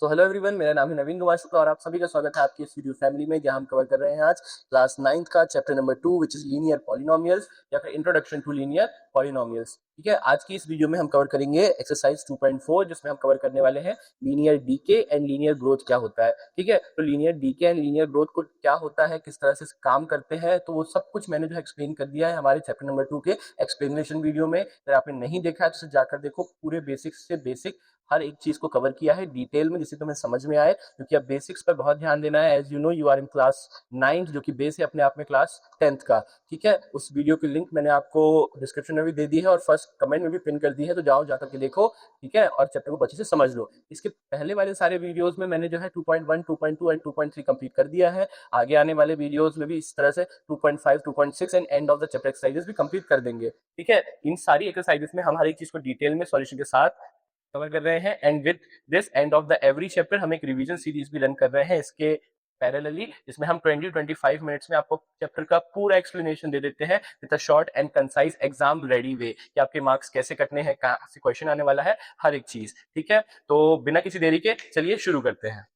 तो hello everyone, मेरा नाम है नवीन कुमार शुक्ला और आप सभी का स्वागत है आपकी इस वीडियो फैमिली में, जहां हम कवर कर रहे हैं आज क्लास 9th का chapter number 2 which is linear polynomials या फिर इंट्रोडक्शन टू लीनियर पॉलिनोमियल्स। ठीक है, आज की इस वीडियो में हम कवर करेंगे एक्सरसाइज 2.4, जिसमें हम कवर करने वाले हैं linear decay and linear growth क्या होता है। ठीक है, तो linear decay and linear growth को क्या होता है, किस तरह से काम करते हैं, तो वो सब कुछ मैंने जो है एक्सप्लेन कर दिया है हमारे चैप्टर नंबर 2 के एक्सप्लेनेशन वीडियो में। अगर आपने नहीं देखा है तो उसे जाकर देखो, पूरे बेसिक से बेसिक हर एक चीज को कवर किया है डिटेल में, जिससे तुम्हें समझ में आए, क्योंकि अब बेसिक्स पर बहुत ध्यान देना है। As you know, you are in class 9th, जो कि बेस है अपने आप में क्लास 10th का। ठीक है, उस वीडियो की लिंक मैंने आपको डिस्क्रिप्शन में भी दे दी है और फर्स्ट कमेंट में भी पिन कर दी है, तो जाओ जाकर के देखो। ठीक है, और चैप्टर को अच्छे से समझ लो। इसके पहले वाले सारे वीडियोस में मैंने जो है 2.1, 2.2 एंड 2.3 कंप्लीट कर दिया है। आगे आने वाले वीडियोस में भी इस तरह से 2.5, 2.6 and end of the chapter exercises भी कंप्लीट कर देंगे। ठीक है, इन सारी एक्सरसाइजेस में हम हर एक चीज को डिटेल में सॉल्यूशन के साथ कवर कर रहे हैं। And with this end of the every chapter हम एक रिवीजन सीरीज भी रन कर रहे हैं इसके पैरेलली, जिसमें हम 20-25 मिनट्स में आपको चैप्टर का पूरा एक्सप्लेनेशन दे देते हैं with a short and concise exam ready way, कि आपके मार्क्स कैसे कटने हैं, कहां से क्वेश्चन आने वाला है, हर एक चीज। ठीक है, तो बिना किसी देरी के चलिए शुरू करते हैं।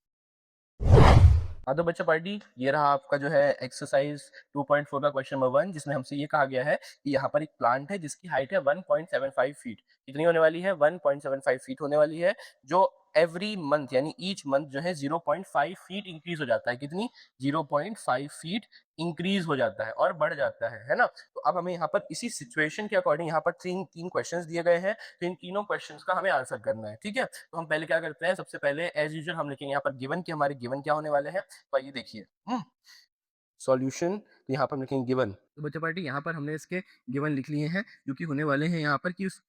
हाँ तो बच्चा पार्टी, ये रहा आपका जो है एक्सरसाइज 2.4 का क्वेश्चन नंबर 1, जिसमें हमसे ये कहा गया है कि यहाँ पर एक प्लांट है जिसकी हाइट है 1.75 फीट। कितनी होने वाली है? 1.75 फीट होने वाली है, जो एवरी मंथ यानी ईच मंथ जो है 0.5 फीट इंक्रीज हो जाता है। कितनी? 0.5 फीट इंक्रीज हो जाता है और बढ़ जाता है ना। तो अब हमें यहाँ पर इसी सिचुएशन के अकॉर्डिंग यहाँ पर तीन तीन क्वेश्चंस दिए गए हैं, तो इन तीनों क्वेश्चंस का हमें आंसर करना है। ठीक है, तो हम पहले क्या करते हैं, सबसे पहले एज यूजुअल हम लिखेंगे यहाँ पर गिवन, कि हमारे गिवन क्या होने वाले हैं। तो आइए देखिए, सॉल्यूशन, तो यहाँ पर हम लिखेंगे गिवन। तो बच्चा पार्टी, यहाँ पर हमने इसके गिवन लिख लिए हैं, जो कि होने वाले हैं यहाँ पर कि उस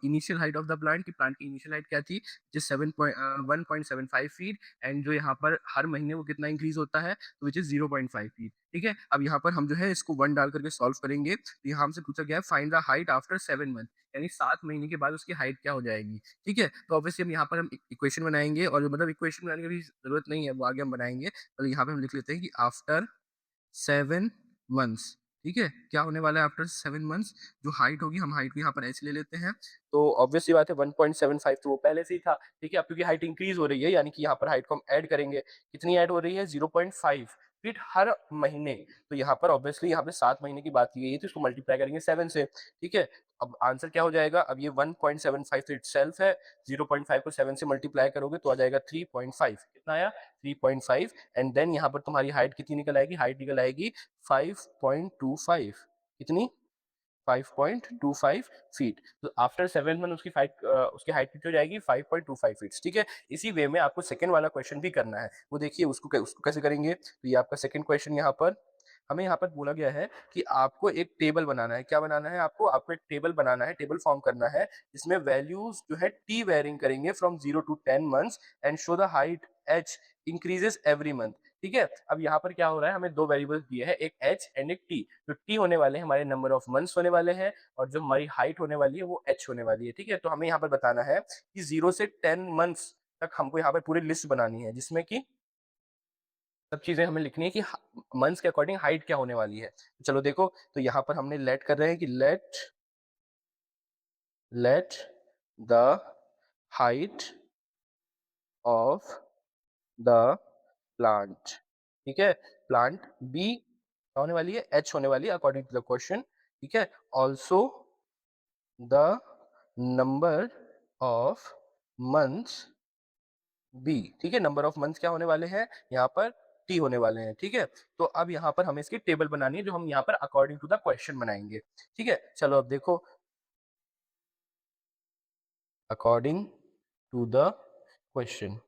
initial height of the plant, की प्लांट की इनिशियल हाइट क्या थी, जो 1.75 फीट, एंड जो यहाँ पर हर महीने वो कितना इंक्रीज होता है, तो विच इज 0.5 फीट। ठीक है, अब यहाँ पर हम जो है इसको 1 डाल करके सॉल्व करेंगे। तो यहाँ हमसे पूछा गया है find the height after 7 month, यानी 7 महीने के बाद उसकी हाइट क्या हो जाएगी। ठीक है, तो ऑब्वियसली हम यहाँ पर हम इक्वेशन बनाएंगे, और मतलब इक्वेशन बनाने की भी जरूरत नहीं है, वो आगे हम बनाएंगे। तो यहाँ पे हम लिख लेते हैं कि आफ्टर 7 मंथ्स। ठीक है, क्या होने वाला है आफ्टर 7 मंथ्स, जो हाइट होगी, हम हाइट को यहाँ पर ऐसे ले लेते हैं। तो ऑब्वियसली बात है 1.75 तो वो पहले से ही था। ठीक है, अब क्योंकि हाइट इंक्रीज हो रही है, यानी कि यहाँ पर हाइट को हम ऐड करेंगे। कितनी ऐड हो रही है? 0.5 फीट हर महीने। तो यहाँ पर ऑब्वियसली यहाँ पे 7 महीने की बात की गई है, तो इसको मल्टीप्लाई करेंगे 7 से। ठीक है, अब आंसर क्या हो जाएगा? अब ये 1.75 तो इटसेल्फ है, 0.5 को 7 से मल्टीप्लाई करोगे तो आ जाएगा 3.5। कितना आया? 3.5। एंड देन यहाँ पर तुम्हारी हाइट कितनी निकल आएगी? हाइट निकल आएगी 5.25। कितनी? 5.25 फीट। तो आफ्टर 7 मंथ उसकी हाइट कितनी हो जाएगी? 5.25 फीट। ठीक है, इसी वे में आपको सेकंड वाला क्वेश्चन भी करना है, वो देखिए उसको कैसे करेंगे। तो ये आपका सेकंड क्वेश्चन, यहाँ पर हमें यहाँ पर बोला गया है कि आपको एक टेबल बनाना है। क्या बनाना है आपको एक टेबल बनाना है, टेबल फॉर्म करना है, जिसमें वैल्यूज जो है टी वेरिंग करेंगे from 0 to 10 months, and show the height H increases every month. ठीक है, अब यहाँ पर क्या हो रहा है, हमें दो वेरिएबल्स दिए हैं, एक एच एंड एक टी। जो टी होने वाले हैं हमारे नंबर ऑफ मंथ्स होने वाले हैं, और जो हमारी हाइट होने वाली है वो एच होने वाली है। ठीक है, तो हमें यहाँ पर बताना है कि 0 से 10 मंथ्स तक हमको यहाँ पर पूरी लिस्ट बनानी है, जिसमें कि सब चीजें हमें लिखनी है कि मंथ्स के अकॉर्डिंग हाइट क्या होने वाली है। तो चलो देखो, तो यहाँ पर हमने लेट कर रहे हैं कि let the height of the plant. ठीक है, प्लांट बी क्या होने वाली है? एच होने वाली है अकॉर्डिंग टू द क्वेश्चन। ठीक है, also the number of months B. ठीक है, नंबर ऑफ मंथ्स क्या होने वाले हैं यहाँ पर? टी होने वाले हैं। ठीक है, तो अब यहाँ पर हमें इसकी टेबल बनानी है, जो हम यहाँ पर अकॉर्डिंग टू द क्वेश्चन बनाएंगे। ठीक है, चलो अब देखो, अकॉर्डिंग टू द क्वेश्चन।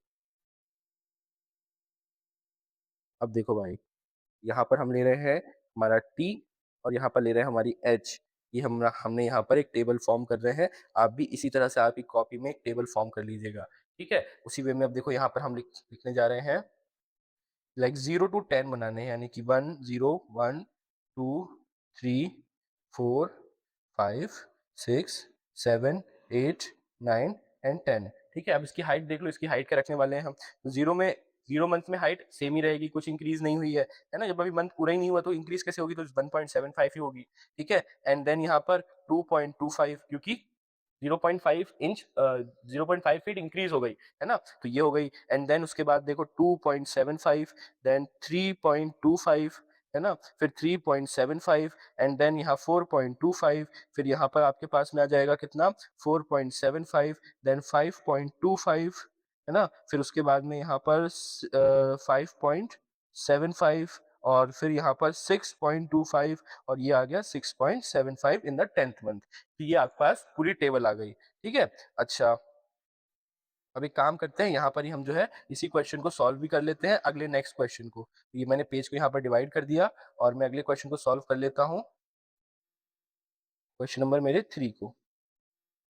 अब देखो भाई, यहाँ पर हम ले रहे हैं हमारा टी, और यहाँ पर ले रहे हैं हमारी एच। ये हमने यहाँ पर एक टेबल फॉर्म कर रहे हैं। आप भी इसी तरह से आपकी कॉपी में एक टेबल फॉर्म कर लीजिएगा। ठीक है, उसी वे में अब देखो, यहाँ पर हम लिखने जा रहे हैं लाइक 0 to 10 बनाने हैं, यानी कि 1, 0, 1, 2, 3, 4, 5, 6, 7, 8, 9 एंड 10। ठीक है, अब इसकी हाइट देख लो, इसकी हाइट क्या रखने वाले हैं हम? तो 0 मंथ में हाइट सेम ही रहेगी, कुछ इंक्रीज नहीं हुई है ना। जब अभी मंथ पूरा ही नहीं हुआ तो इंक्रीज कैसे होगी? तो 1.75 ही होगी। ठीक है, एंड देन यहाँ पर 2.25, क्योंकि 0.5 इंच 0.5 फीट इंक्रीज हो गई, है ना, तो ये हो गई। एंड देन उसके बाद देखो 2.75, देन 3.25, है ना, फिर 3.75, एंड देन यहाँ 4.25, फिर यहाँ पर आपके पास में आ जाएगा कितना 4.75, देन 5.25, है ना, फिर उसके बाद में यहाँ पर 5.75, और फिर यहाँ पर 6.25, और ये आ गया 6.75 इन द 10th मंथ। तो ये आपके पास पूरी टेबल आ गई, ठीक है। अच्छा, अब एक काम करते हैं, यहाँ पर ही हम जो है इसी क्वेश्चन को सॉल्व भी कर लेते हैं अगले नेक्स्ट क्वेश्चन को। ये मैंने पेज को यहाँ पर डिवाइड कर दिया और मैं अगले क्वेश्चन को सॉल्व कर लेता हूँ, क्वेश्चन नंबर मेरे 3 को।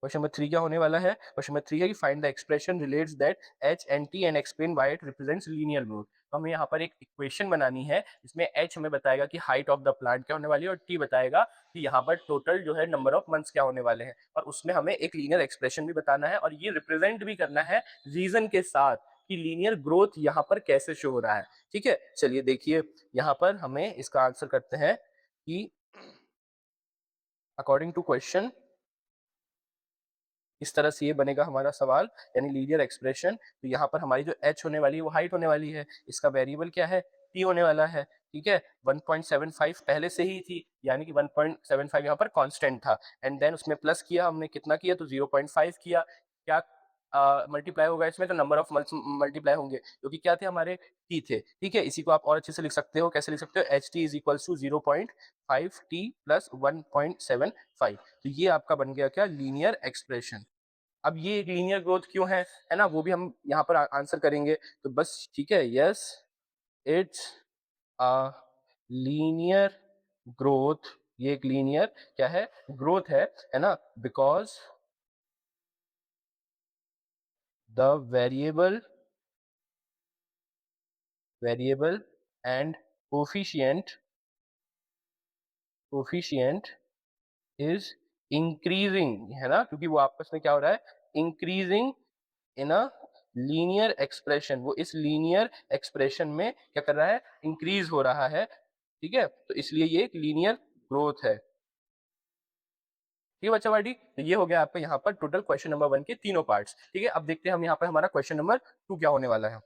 क्वेश्चन नंबर 3 क्या होने वाला है? क्वेश्चन नंबर 3 है कि find the expression relates that H and T and explain why it represents linear growth. तो हमें यहाँ पर एक इक्वेशन बनानी है, इसमें एच हमें बताएगा कि हाइट ऑफ द प्लांट क्या होने वाली है, और टी बताएगा कि यहाँ पर टोटल जो है नंबर ऑफ मंथ्स क्या होने वाले हैं, और उसमें हमें एक लीनियर एक्सप्रेशन भी बताना है, और ये रिप्रेजेंट भी करना है रीजन के साथ कि लीनियर ग्रोथ यहाँ पर कैसे शो हो रहा है। ठीक है, चलिए देखिए, यहाँ पर हमें इसका आंसर करते हैं कि अकॉर्डिंग टू क्वेश्चन इस तरह से ये बनेगा हमारा सवाल, यानी लीनियर एक्सप्रेशन। तो यहाँ पर हमारी जो एच होने वाली है वो हाइट होने वाली है, इसका वेरिएबल क्या है, टी होने वाला है, ठीक है। 1.75 पहले से ही थी, यानी कि 1.75 यहाँ पर कांस्टेंट था, एंड देन उसमें प्लस किया हमने, कितना किया, तो 0.5 किया, क्या मल्टीप्लाई होगा इसमें, तो नंबर ऑफ मंथ्स मल्टीप्लाई होंगे, क्योंकि क्या थे हमारे, टी थे, ठीक है। इसी को आप और अच्छे से लिख सकते हो, कैसे लिख सकते हो, H T is equal to 0.5 T plus 1.75। तो ये आपका बन गया क्या, लीनियर एक्सप्रेशन। अब ये एक लीनियर ग्रोथ क्यों है ना, वो भी हम यहाँ पर आंसर करेंगे, तो बस ठीक है, yes it's a linear growth, ये एक लीनियर क्या है, ग्रोथ है ना, because the variable and coefficient is increasing, है ना, क्योंकि वो आपस में क्या हो रहा है, increasing in a linear expression, वो इस लीनियर एक्सप्रेशन में क्या कर रहा है, इंक्रीज हो रहा है, ठीक है, तो इसलिए ये एक लीनियर ग्रोथ है। ठीक है बच्चा पार्टी, तो ये हो गया आपका यहाँ पर टोटल क्वेश्चन नंबर 1 के तीनों पार्ट्स। ठीक है, अब देखते हैं हम यहाँ पर हमारा क्वेश्चन नंबर 2 क्या होने वाला है। हाँ,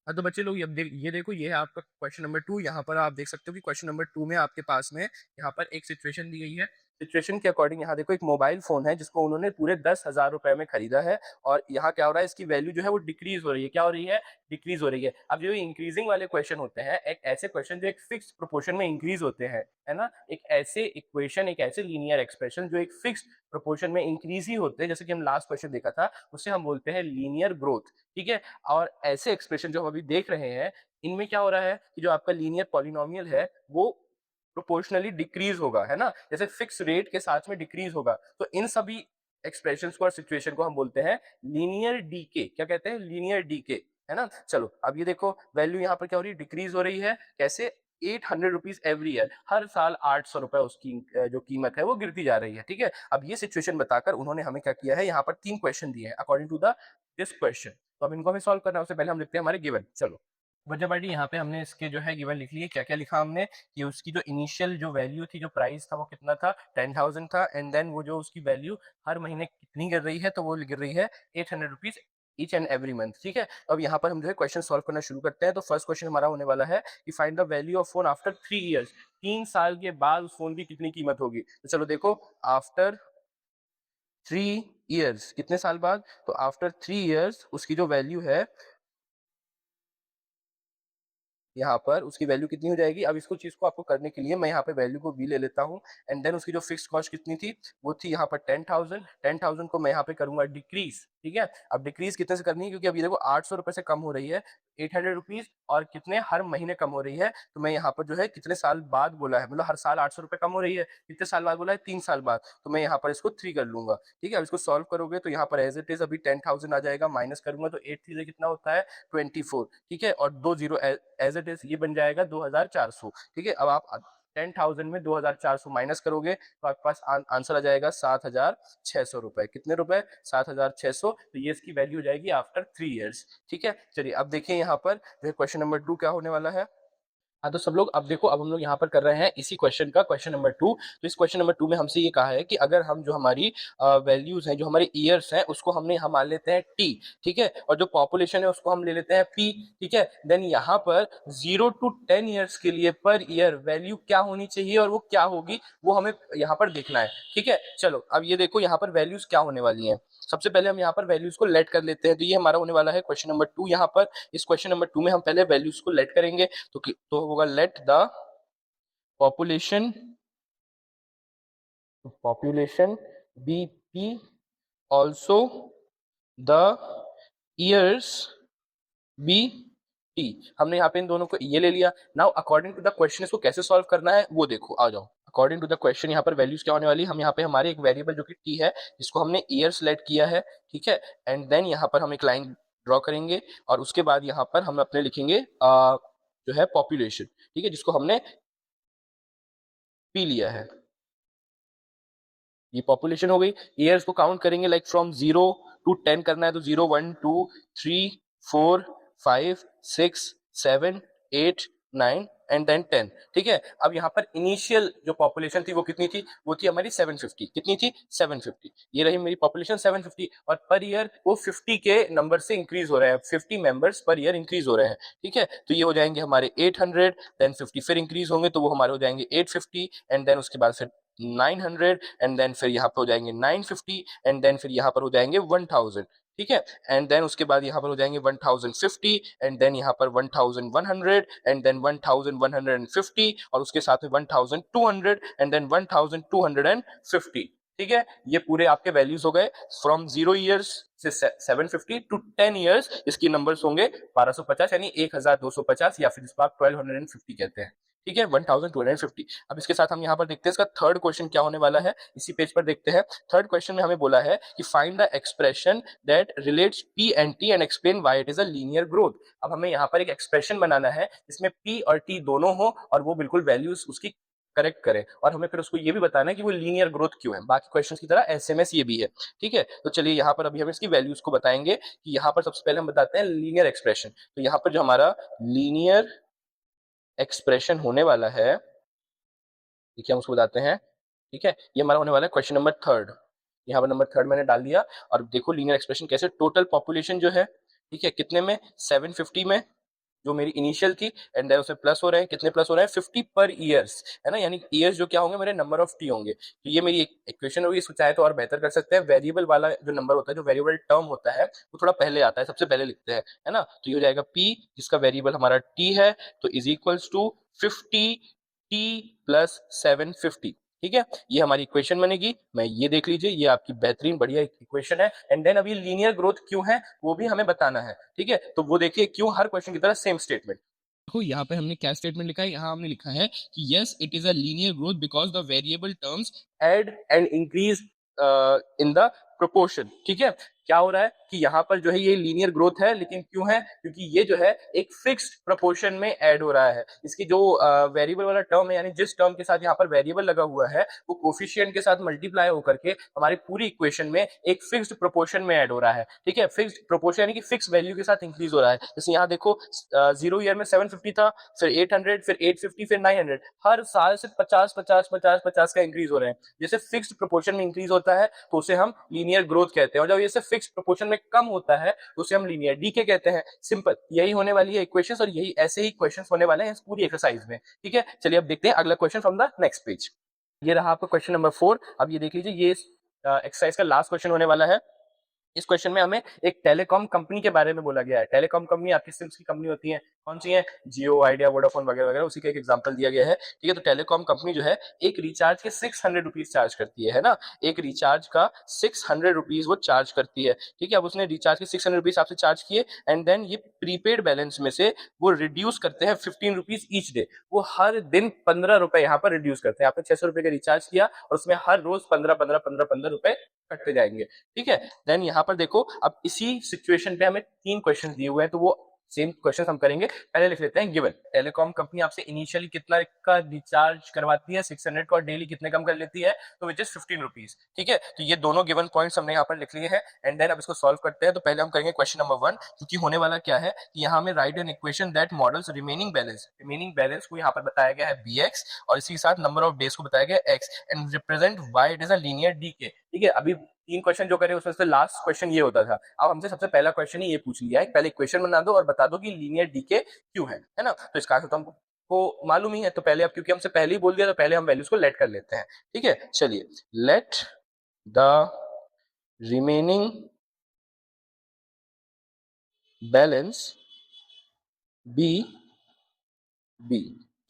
तो बच्चे लोग ये देखो, ये है आपका क्वेश्चन नंबर 2। यहाँ पर आप देख सकते हो कि क्वेश्चन नंबर 2 में आपके पास में यहाँ पर एक सिचुएशन दी गई है। सिचुएशन के अकॉर्डिंग यहाँ देखो, एक मोबाइल फोन है जिसको उन्होंने पूरे 10,000 रुपए में खरीदा है, और यहाँ क्या हो रहा है, इसकी वैल्यू जो है वो डिक्रीज हो रही है, क्या हो रही है, डिक्रीज हो रही है। अब जो इंक्रीजिंग वाले क्वेश्चन होते हैं, एक ऐसे क्वेश्चन जो एक फिक्स प्रोपोर्शन में इंक्रीज होते हैं, है ना, एक ऐसे इक्वेशन, एक ऐसे लीनियर एक्सप्रेशन जो एक फिक्स प्रोपोर्शन में इंक्रीज ही होते हैं, जैसे कि हम लास्ट क्वेश्चन देखा था, उससे हम बोलते हैं लीनियर ग्रोथ। ठीक है, और ऐसे एक्सप्रेशन जो हम अभी देख रहे हैं, इनमें क्या हो रहा है कि जो आपका लीनियर पॉलिनोमियल है वो प्रोपोर्शनली डिक्रीज होगा, है ना, जैसे फिक्स रेट के साथ में डिक्रीज होगा। तो इन सभी एक्सप्रेशंस को और सिचुएशन को हम बोलते हैं लीनियर डीके। क्या कहते हैं, लीनियर डीके, है ना। चलो अब ये देखो, वैल्यू यहाँ पर क्या हो रही है, डिक्रीज हो रही है, कैसे, 800 रुपीज एवरी ईयर, हर साल 800 रुपए उसकी जो कीमत है वो गिरती जा रही है। ठीक है, अब ये सिचुएशन बताकर उन्होंने हमें क्या किया है, यहाँ पर 3 क्वेश्चन दिए हैं according to the this question. तो अब इनको हमें सॉल्व करना है, उससे पहले हम लिखते हैं हमारे गिवन। चलो बच्चा पार्टी, यहाँ पे हमने इसके जो है गिवन लिख लिए। क्या क्या लिखा हमने, कि उसकी जो इनिशियल जो वैल्यू थी, जो प्राइस था वो कितना था, 10,000 था, एंड देन वो जो उसकी वैल्यू हर महीने कितनी गिर रही है, तो वो गिर रही है 800 rupees each and every month. ठीक है, अब यहाँ पर हम जो है क्वेश्चन सॉल्व करना शुरू करते हैं। तो फर्स्ट क्वेश्चन हमारा होने वाला है कि find the value of phone after 3 years. 3 साल के बाद उस फोन की कितनी कीमत होगी। तो चलो देखो, आफ्टर 3 ईयर्स, कितने साल बाद, तो आफ्टर 3 ईयर्स उसकी जो वैल्यू है, यहाँ पर उसकी वैल्यू कितनी हो जाएगी। अब इसको चीज को आपको करने के लिए मैं यहाँ पे वैल्यू को v ले लेता हूँ, एंड देन उसकी जो फिक्स कॉस्ट कितनी थी, वो थी यहाँ पर 10,000। 10,000 को मैं यहाँ पे करूंगा डिक्रीज। ठीक है, अब डिक्रीज कितने से करनी है, क्योंकि अभी देखो 800 रुपए से कम हो रही है, 800 रुपीज, और कितने, हर महीने कम हो रही है। तो मैं यहाँ पर जो है कितने साल बाद बोला है, मतलब हर साल 800 रुपए कम हो रही है, कितने साल बाद बोला है, 3 साल बाद। तो मैं यहाँ पर इसको 3 कर लूंगा। ठीक है, अब इसको सॉल्व करोगे तो यहाँ पर एज इट इज अभी 10,000 आ जाएगा, माइनस करूंगा तो 8 3 कितना होता है, 24। ठीक है, और 2 जीरो एज इट इज ये बन जाएगा 2,400। ठीक है, अब आप 10,000 में 2,400 माइनस करोगे तो आपके पास आंसर आ जाएगा 7,600 रुपए। कितने रुपए, 7,600। तो ये इसकी वैल्यू हो जाएगी आफ्टर 3 ईयर्स। ठीक है, चलिए अब देखिए यहाँ पर जो क्वेश्चन नंबर 2 क्या होने वाला है। हाँ तो सब लोग अब देखो, अब हम लोग यहाँ पर कर रहे हैं इसी क्वेश्चन का क्वेश्चन नंबर 2। तो इस क्वेश्चन नंबर 2 में हमसे ये कहा है कि अगर हम जो हमारी वैल्यूज हैं, जो हमारे ईयर्स हैं, उसको हमने यहाँ मान लेते हैं टी, ठीक है, और जो पॉपुलेशन है उसको हम ले लेते हैं पी, ठीक है। देन यहाँ पर 0 to 10 ईयर्स के लिए पर ईयर वैल्यू क्या होनी चाहिए और वो क्या होगी, वो हमें यहाँ पर देखना है, ठीक है। चलो अब ये देखो यहाँ पर वैल्यूज क्या होने वाली हैं। सबसे पहले हम यहाँ पर वैल्यूज को लेट कर लेते हैं। तो ये हमारा होने वाला है क्वेश्चन नंबर 2। यहाँ पर इस क्वेश्चन नंबर 2 में हम पहले वैल्यूज को लेट करेंगे। तो होगा let the population be P, also the years be T. हमने यहाँ पे इन दोनों को ये ले लिया। Now according to the question इसको कैसे सॉल्व करना है वो देखो, आ जाओ। अकॉर्डिंग टू द क्वेश्चन यहाँ पर वैल्यूज क्या होने वाली, हम यहाँ पे हमारे एक वेरिएबल जो कि टी है, जिसको हमने ईयर सेलेक्ट किया है, ठीक है। एंड देन यहाँ पर हम एक लाइन ड्रॉ करेंगे और उसके बाद यहाँ पर हम अपने लिखेंगे जो है पॉपुलेशन, ठीक है, जिसको हमने पी लिया है। ये पॉपुलेशन हो गई। ईयर्स को काउंट करेंगे लाइक फ्रॉम 0 to 10 करना है, तो 0, 1, 2, 3, 4, 5, 6, 7, 8, 9 एंड देन 10, ठीक है। अब यहाँ पर इनिशियल जो पॉपुलेशन थी वो कितनी थी, वो थी हमारी 750। कितनी थी, 750। ये रही मेरी पॉपुलेशन 750, और पर ईयर वो 50 के नंबर से इंक्रीज हो रहे हैं, 50 मेंबर्स पर ईयर इंक्रीज हो रहे हैं, ठीक है। तो ये हो जाएंगे हमारे 800, देन 50 फिर इंक्रीज होंगे तो वो हमारे हो जाएंगे 850, एंड देन उसके बाद फिर 900, एंड देन फिर यहाँ पे हो जाएंगे 950, एंड देन फिर यहाँ पर हो जाएंगे 1000, ठीक है। एंड देन उसके बाद यहाँ पर हो जाएंगे 1050, एंड देन यहाँ पर 1100, एंड देन 1150, और उसके साथ में 1200, एंड देन 1250, ठीक है। ये पूरे आपके वैल्यूज हो गए फ्रॉम 0 ईयर्स से 750 to 10 ईयर्स। इसकी नंबर्स होंगे 1250 यानी 1250, या फिर इसको आप 1250 कहते हैं, ठीक है, 1250। अब इसके साथ हम यहाँ पर देखते हैं इसका थर्ड क्वेश्चन क्या होने वाला है, इसी पेज पर देखते हैं। थर्ड क्वेश्चन में हमें बोला है कि find the expression that relates P and T and explain why it is a linear growth. अब हमें यहाँ पर एक एक्सप्रेशन बनाना है जिसमें पी और टी दोनों हो और वो बिल्कुल वैल्यूज उसकी करेक्ट करे, और हमें फिर उसको ये भी बताना है कि वो लीनियर ग्रोथ क्यों है। बाकी क्वेश्चंस की तरह एसएमएस ये भी है, ठीक है। तो चलिए यहाँ पर अभी हम इसकी वैल्यूज को बताएंगे कि यहाँ पर सबसे पहले हम बताते हैं लीनियर एक्सप्रेशन। तो यहाँ पर जो हमारा लीनियर एक्सप्रेशन होने वाला है, देखिए हम उसको बताते हैं, ठीक है। ये हमारा होने वाला है क्वेश्चन नंबर 3। यहाँ पर नंबर 3 मैंने डाल दिया, और देखो लीनियर एक्सप्रेशन कैसे, टोटल पॉपुलेशन जो है, ठीक है, कितने में, 750 में, जो मेरी इनिशियल थी, एंड देन उसमें प्लस हो रहे हैं, कितने प्लस हो रहे हैं, 50 पर ईयर्स, है ना, यानी ईयर्स जो क्या होंगे, मेरे नंबर ऑफ टी होंगे। तो ये मेरी एक इक्वेशन होगी। इसको चाहे तो और बेहतर कर सकते हैं, वेरिएबल वाला जो नंबर होता है, जो वेरिएबल टर्म होता है, वो थोड़ा पहले आता है, सबसे पहले लिखते हैं, है ना। तो ये हो जाएगा पी, जिसका वेरिएबल हमारा टी है, तो is equals to 50 T plus 750, ठीक है। ये हमारी इक्वेशन बनेगी। मैं ये देख लीजिए, ये आपकी बेहतरीन बढ़िया इक्वेशन है। एंड देन अभी लीनियर ग्रोथ क्यों है वो भी हमें बताना है, ठीक है। तो वो देखिए क्यों, हर क्वेश्चन की तरह सेम स्टेटमेंट। देखो यहाँ पे हमने क्या स्टेटमेंट लिखा है, यहाँ हमने लिखा है कि yes it is a linear growth because the variable terms add and increase in the proportion, ठीक है। क्या हो रहा है कि यहाँ पर जो है ये लीनियर ग्रोथ है, लेकिन क्यों है, क्योंकि ये जो है एक फिक्स्ड प्रोपोर्शन में ऐड हो रहा है। इसकी जो वेरिएबल वाला टर्म है, यानी जिस टर्म के साथ यहाँ पर वेरिएबल लगा हुआ है, वो कोफिशिएंट के साथ मल्टीप्लाई होकर के हमारी पूरी इक्वेशन में एक फिक्स्ड प्रोपोर्शन में ऐड हो रहा है, ठीक है। फिक्स्ड प्रोपोर्शन यानी कि फिक्स वैल्यू के साथ इंक्रीज हो रहा है। जैसे यहाँ देखो 0 ईयर में 750 था, फिर 800, फिर 850, फिर 900, हर साल से 50 का इंक्रीज हो रहे हैं। जैसे फिक्स्ड प्रोपोर्शन में इंक्रीज होता है तो उसे हम लीनियर ग्रोथ कहते हैं, और जब ये फिक्स प्रोपोर्शन में कम होता है तो उसे हम लीनियर डीके कहते हैं। सिंपल यही होने वाली है इक्वेशंस, और यही ऐसे ही क्वेश्चंस होने वाले हैं इस पूरी एक्सरसाइज में, ठीक है। चलिए अब देखते हैं अगला question from the next page. ये रहा आपका क्वेश्चन नंबर 4। अब ये देख लीजिए, ये एक्सरसाइज का लास्ट क्वेश्चन होने वाला है। इस क्वेश्चन में हमें एक टेलीकॉम कंपनी के बारे में बोला गया है। टेलीकॉम कंपनी आपकी सिम्स की कंपनी होती है, कौन सी है, जियो, आइडिया, वोडाफोन वगैरह वगैरह, उसी का एक एग्जांपल दिया गया है, ठीक है। तो टेलीकॉम कंपनी जो है एक रिचार्ज के 600 रुपीज चार्ज करती है ना, एक रिचार्ज का 600 रुपीज वो चार्ज करती है, ठीक है। अब उसने रिचार्ज के 600 रुपीज आपसे चार्ज किए, एंड देन ये प्रीपेड बैलेंस में से वो रिड्यूस करते हैं 15 रुपीज ईच डे। वो हर दिन 15 रुपए यहाँ पर रिड्यूस करते हैं। आपने 600 रुपए का रिचार्ज किया और उसमें हर रोज 15 रुपए कटते जाएंगे, ठीक है। देन यहाँ पर देखो, अब इसी सिचुएशन पे हमें 3 क्वेश्चन दिए हुए हैं, तो वो सेम क्वेश्चन हम करेंगे। पहले लिख लेते हैं गिवन। टेलीकॉम कंपनी आपसे इनिशियली कितना का रिचार्ज करवाती है, 600 का, और डेली कितने कम कर लेती है, तो विच इज 15 रुपीज। ठीक है, तो ये दोनों गिवन पॉइंट्स हमने यहाँ पर लिख लिए हैं। एंड देन अब इसको सॉल्व करते हैं। तो पहले हम करेंगे क्वेश्चन नंबर 1, क्योंकि होने वाला क्या है कि यहाँ में right an equation that models remaining balance को यहाँ पर बताया गया है bx, और इसी के साथ नंबर ऑफ डेज को बताया गया है x, and represent y it is a linear decay. ठीक है, अभी 3 क्वेश्चन जो करे उसमें से लास्ट क्वेश्चन ये होता था। अब हमसे सबसे पहला क्वेश्चन ही ये पूछ लिया है, पहले इक्वेशन बना दो और बता दो कि लीनियर डीके क्यों है ना। तो इसका आंसर तो हमको मालूम ही है। तो पहले, अब क्योंकि हमसे पहले ही बोल दिया, तो पहले हम वैल्यूज को लेट कर लेते हैं। ठीक है, चलिए, let the remaining balance B.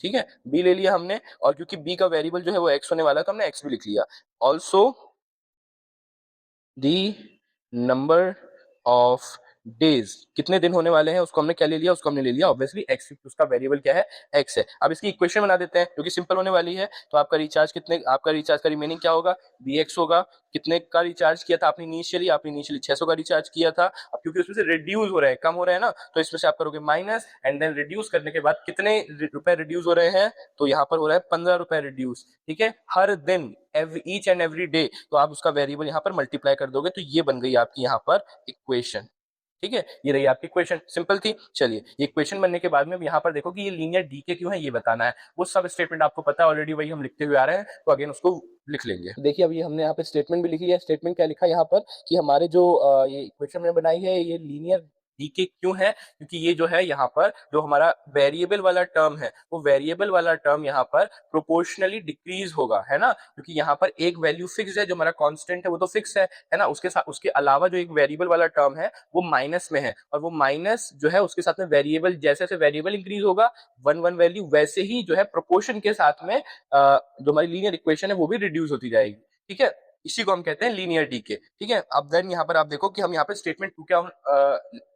ठीक है, बी ले लिया हमने, और क्योंकि बी का वेरिएबल जो है वो एक्स होने वाला है, तो हमने एक्स भी लिख लिया। Also the number of days, कितने दिन होने वाले हैं उसको हमने क्या ले लिया, उसको हमने ले लिया ऑब्वियसली एक्स, उसका वेरिएबल क्या है, एक्स है। अब इसकी इक्वेशन बना देते हैं क्योंकि सिंपल होने वाली है। तो आपका रिचार्ज का रिमेनिंग क्या होगा, बी एक्स होगा। कितने का रिचार्ज किया था आपने इनिशियली 600 का रिचार्ज किया था। अब क्योंकि उसमें से रिड्यूस हो रहे हैं, कम हो रहे हैं ना, तो इसमें से आप करोगे माइनस, एंड देन रिड्यूस करने के बाद कितने रुपए रिड्यूस हो रहे हैं, तो यहाँ पर हो रहा है 15 रुपए रिड्यूस। ठीक है, हर दिन, ईच एंड एवरी डे, तो आप उसका वेरिएबल यहाँ पर मल्टीप्लाई कर दोगे, तो ये बन गई आपकी यहाँ पर इक्वेशन। ठीक है, ये रही आपकी इक्वेशन, सिंपल थी। चलिए, ये इक्वेशन बनने के बाद में यहाँ पर देखो कि ये लीनियर डीके क्यों है, ये बताना है। वो सब स्टेटमेंट आपको पता है ऑलरेडी, वही हम लिखते हुए आ रहे हैं, तो अगेन उसको लिख लेंगे। देखिए, अभी हमने यहाँ पे स्टेटमेंट भी लिखी है। स्टेटमेंट क्या लिखा है यहाँ पर कि हमारे जो ये इक्वेशन में बनाई है, ये लीनियर डीके क्यों है, क्योंकि ये जो है यहाँ पर जो हमारा वेरिएबल वाला टर्म है, वो वेरिएबल वाला टर्म यहाँ पर प्रोपोर्शनली डिक्रीज होगा, है ना। क्योंकि यहाँ पर एक वैल्यू फिक्स है, जो हमारा कांस्टेंट है वो तो फिक्स है ना। उसके साथ, उसके अलावा जो एक वेरिएबल वाला टर्म है वो माइनस में है, और वो माइनस जो है उसके साथ में वेरिएबल, जैसे जैसे वेरिएबल इंक्रीज होगा वन वैल्यू, वैसे ही जो है प्रोपोर्शन के साथ में जो हमारी लीनियर इक्वेशन है वो भी रिड्यूस होती जाएगी। ठीक है, इसी को हम कहते हैं लीनियर डीके। ठीक है, अब देन यहाँ पर आप देखो कि हम यहाँ पे स्टेटमेंट 2 क्या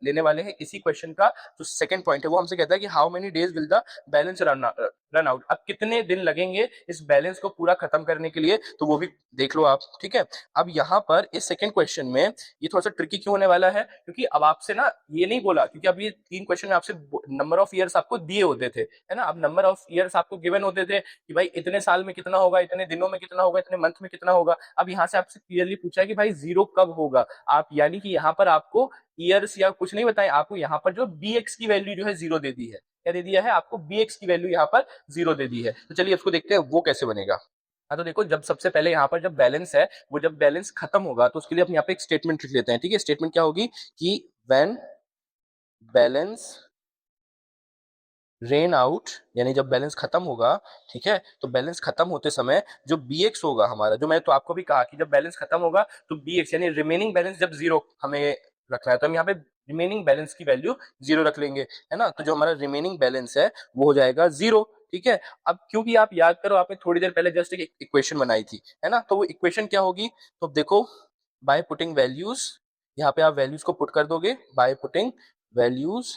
लेने वाले हैं। इसी क्वेश्चन का जो सेकंड पॉइंट है वो हमसे कहता है कि how many days will the balance run out. अब कितने दिन लगेंगे इस बैलेंस को पूरा खत्म करने के लिए, तो वो भी देख लो आप। ठीक है, अब यहाँ पर इस सेकंड क्वेश्चन में ये थोड़ा सा ट्रिकी क्यों होने वाला है, क्योंकि अब आपसे ना ये नहीं बोला, क्योंकि अब ये 3 क्वेश्चन में आपसे नंबर ऑफ ईयर्स आपको दिए होते थे, है ना। अब नंबर ऑफ ईयर्स आपको गिवन होते थे कि भाई इतने साल में कितना होगा, इतने दिनों में कितना होगा, इतने मंथ में कितना होगा। अब यहाँ से आपसे क्लियरली पूछा है कि भाई जीरो कब होगा आप, यानी कि यहाँ पर आपको ईयर्स या कुछ नहीं बताएं, आपको यहाँ पर जो bx की वैल्यू जो है जीरो दे दी है। क्या दे दिया है आपको, bx की वैल्यू यहाँ पर जीरो दे दी है। तो चलिए इसको देखते हैं वो कैसे बनेगा। हाँ, तो देखो, जब सबसे पहले यहाँ पर जब बैलेंस है, वो जब बैलेंस खत्म होगा, तो उसके लिए अपने यहाँ पे एक स्टेटमेंट लिख लेते हैं। ठीक है, स्टेटमेंट क्या होगी कि व्हेन बैलेंस रेन आउट, यानी जब बैलेंस खत्म होगा। ठीक है, तो बैलेंस खत्म होते समय जो bx होगा हमारा, जो मैं तो आपको भी कहा कि जब बैलेंस खत्म होगा तो bx यानी रिमेनिंग बैलेंस जब जीरो हमें रखना है, तो हम यहाँ पे रिमेनिंग बैलेंस की वैल्यू जीरो रख लेंगे, है ना। तो जो हमारा रिमेनिंग बैलेंस है वो हो जाएगा जीरो। ठीक है, अब क्योंकि आप याद करो, आपने थोड़ी देर पहले जस्ट एक इक्वेशन बनाई थी, है ना। तो वो इक्वेशन क्या होगी, तो देखो, बाय पुटिंग वैल्यूज, यहाँ पे आप वैल्यूज को पुट कर दोगे, बाय पुटिंग वैल्यूज।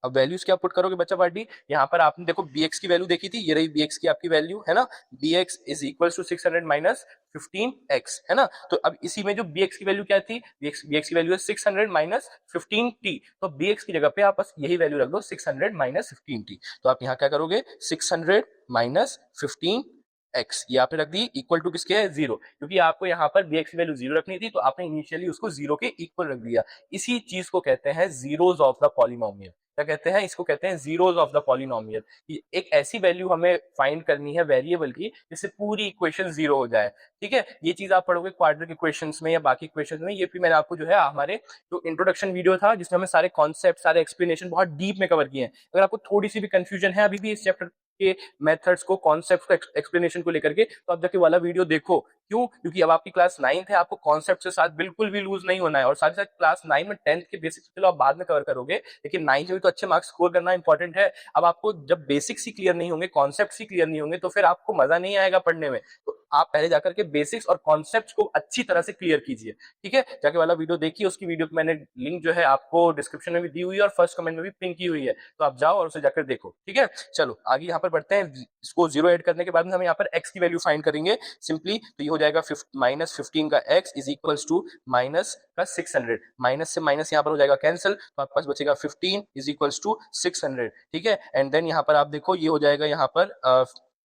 अब वैल्यूज क्या पुट करोगे बच्चा पार्टी, यहाँ पर आपने देखो bx की वैल्यू देखी थी, ये रही bx की आपकी वैल्यू, है ना। bx is equal to 600 minus 15x, है ना। तो अब इसी में जो bx की वैल्यू क्या थी, bx की वैल्यू है 600 माइनस 15t, तो bx की जगह पे आप बस यही वैल्यू रख दो, 600 माइनस 15t। तो आप यहाँ क्या करोगे, 600 माइनस 15x, ये आपने रख दी, इक्वल टू किसके है, जीरो, क्योंकि आपको यहाँ पर bx की वैल्यू जीरो रखनी थी, तो आपने इनिशियली उसको जीरो के इक्वल रख दिया। इसी चीज को कहते हैं जीरोज ऑफ द पॉलिनोमियल। क्या कहते हैं इसको, कहते हैं जीरोज ऑफ द पॉलिनोमियल। एक ऐसी वैल्यू हमें फाइंड करनी है वेरिएबल की जिससे पूरी इक्वेशन जीरो हो जाए। ठीक है, ये चीज आप पढ़ोगे क्वाड्रेटिक इक्वेशंस में या बाकी इक्वेशंस में। ये भी मैंने आपको जो है हमारे जो इंट्रोडक्शन वीडियो था, जिसमें हमें सारे कॉन्सेप्ट, सारे एक्सप्लेनेशन बहुत डीप में कवर किए हैं। अगर आपको थोड़ी सी भी कंफ्यूजन है अभी भी इस चैप्टर के मेथड्स को, कॉन्सेप्ट को, एक्सप्लेनेशन को लेकर के, तो आप जाके वाला वीडियो देखो। क्यों, क्योंकि अब आपकी क्लास 9th है, आपको कॉन्सेप्ट के साथ बिल्कुल भी लूज नहीं होना है। और साथ ही साथ क्लास 9 में 10th के बेसिक्स चलो आप बाद में कवर करोगे, लेकिन 9th में तो अच्छे मार्क्स स्कोर करना इंपॉर्टेंट है। अब आपको जब बेसिक्स ही क्लियर नहीं होंगे, कॉन्सेप्ट्स ही क्लियर नहीं होंगे, तो फिर आपको मजा नहीं आएगा पढ़ने में। तो आप पहले जाकर के बेसिक्स और कॉन्सेप्ट्स को अच्छी तरह से क्लियर कीजिए, ठीक है। जाके वाला वीडियो देखिए, उसकी वीडियो की मैंने लिंक जो है आपको डिस्क्रिप्शन में भी दी हुई है और फर्स्ट कमेंट में भी पिन की हुई है, तो आप जाओ और उसे जाकर देखो, ठीक है। चलो आगे यहाँ पर बढ़ते हैं। इसको जीरो ऐड करने के बाद में हम यहाँ पर x की वैल्यू फाइंड करेंगे सिंपली, तो ये हो जाएगा -15 का x is equals to minus का 600, माइनस से माइनस यहाँ पर हो जाएगा कैंसिल, तो आपके पास बचेगा 15 इज इक्वल्स टू 600, ठीक है। एंड देन यहाँ पर आप देखो ये हो जाएगा यहाँ पर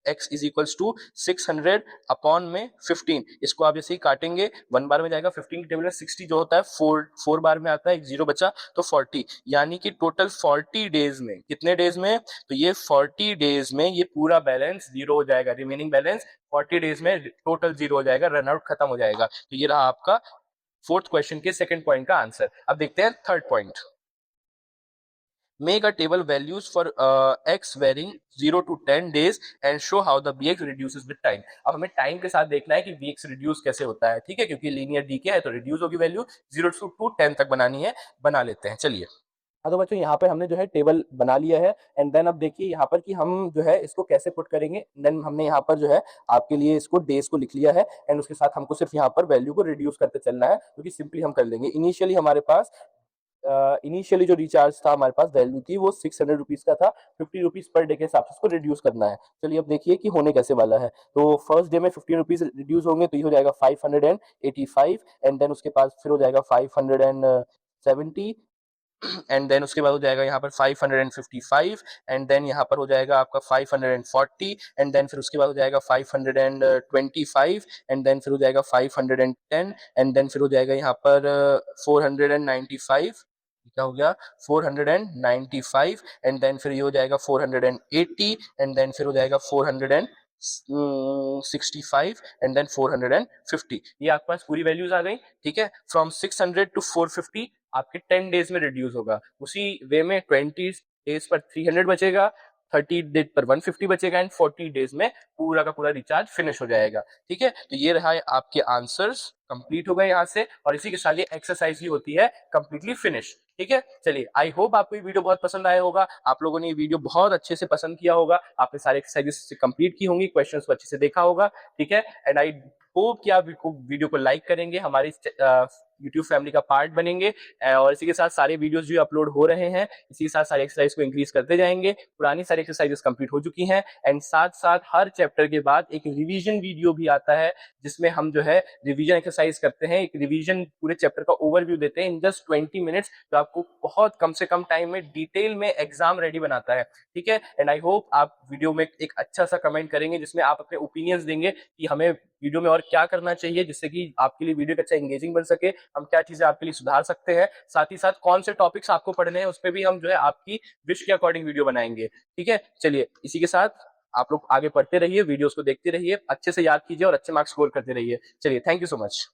x is equals to 600 upon में 15, इसको आप जैसे ही काटेंगे 1 बार में जाएगा, 15 की टेबल में 60 जो होता है 4 बार में आता है, एक जीरो बचा तो 40, यानी कि टोटल 40 डेज में, कितने डेज में, तो ये 40 डेज में ये पूरा बैलेंस जीरो हो जाएगा, रिमेनिंग बैलेंस 40 डेज में टोटल जीरो हो जाएगा, रन आउट खत्म हो जाएगा। तो ये रहा आपका फोर्थ क्वेश्चन के सेकंड पॉइंट का आंसर। अब देखते हैं third point. Make a table values for x varying 0 to 10 days and show how the bx reduces with time। अब हमें टाइम के साथ देखना है कि bx रिड्यूस कैसे होता है, ठीक है, क्योंकि लीनियर डीके है तो रिड्यूस होगी वैल्यू 0 to 10 तक बनानी है, बना लेते हैं, चलिए। हाँ तो बच्चों यहाँ पर हमने जो है टेबल बना लिया है एंड देन अब देखिए यहाँ पर कि हम जो है इसको कैसे पुट करेंगे। देन हमने यहाँ पर जो है आपके लिए इसको डेज को लिख लिया है एंड उसके साथ हमको सिर्फ यहाँ पर वैल्यू को रिड्यूस करते चलना है, क्योंकि सिंपली हम कर लेंगे। इनिशियली हमारे पास इनिशियली जो रिचार्ज था हमारे पास वैल्यू थी वो 600 रुपीज का था, 50 रुपीज पर डे के हिसाब से उसको रिड्यूस करना है। चलिए अब देखिए कि होने कैसे वाला है। तो फर्स्ट डे में 50 रुपीज रिड्यूस होंगे तो ये हो जाएगा 585 एंड देन उसके पास फिर हो जाएगा 570 एंड देन उसके बाद हो जाएगा यहाँ पर 555 एंड देन यहाँ पर हो जाएगा आपका 540 एंड देन फिर उसके बाद हो जाएगा 525 एंड देन फिर हो जाएगा 510 एंड देन फिर हो जाएगा यहाँ पर 495, क्या हो गया 495 एंड देन फिर ये हो जाएगा 480 एंड देन फिर हो जाएगा 465 एंड देन 450। ये आपके पास पूरी वैल्यूज आ गई, ठीक है। फ्रॉम 600 टू 450 आपके 10 डेज में रिड्यूस होगा। उसी वे में 20 डेज पर 300 बचेगा, 30 डेज पर 150 बचेगा एंड 40 डेज में पूरा का पूरा रिचार्ज फिनिश हो जाएगा, ठीक है। तो ये रहा आपके आंसर्स, कंप्लीट हो गए यहाँ से, और इसी के साथ ये एक्सरसाइज भी होती है कंप्लीटली फिनिश, ठीक है। चलिए आई होप आपको ये वीडियो बहुत पसंद आया होगा, आप लोगों ने ये वीडियो बहुत अच्छे से पसंद किया होगा, आपने सारे एक्सरसाइजेस कंप्लीट की होंगी, क्वेश्चंस को अच्छे से देखा होगा, ठीक है। एंड आई होप कि आप वीडियो को लाइक करेंगे, हमारी यूट्यूब फैमिली का पार्ट बनेंगे, और इसी के साथ सारे वीडियोस जो अपलोड हो रहे हैं इसी के साथ सारे एक्सरसाइज को इंक्रीज करते जाएंगे। पुरानी सारी एक्सरसाइजेस कंप्लीट हो चुकी हैं एंड साथ साथ हर चैप्टर के बाद एक रिवीजन वीडियो भी आता है जिसमें हम जो है रिवीजन एक्सरसाइज करते हैं, एक रिवीजन पूरे चैप्टर का ओवरव्यू देते हैं इन जस्ट 20 मिनट्स, जो आपको बहुत कम से कम टाइम में डिटेल में एग्जाम रेडी बनाता है, ठीक है। एंड आई होप आप वीडियो में एक अच्छा सा कमेंट करेंगे जिसमें आप अपने ओपिनियंस देंगे कि हमें वीडियो में और क्या करना चाहिए जिससे कि आपके लिए वीडियो अच्छा एंगेजिंग बन सके, हम क्या चीजें आपके लिए सुधार सकते हैं, साथ ही साथ कौन से टॉपिक्स आपको पढ़ने हैं उस पर भी हम जो है आपकी विश के अकॉर्डिंग वीडियो बनाएंगे, ठीक है। चलिए इसी के साथ आप लोग आगे पढ़ते रहिए, वीडियोस को देखते रहिए, अच्छे से याद कीजिए और अच्छे मार्क्स स्कोर करते रहिए। चलिए थैंक यू सो मच।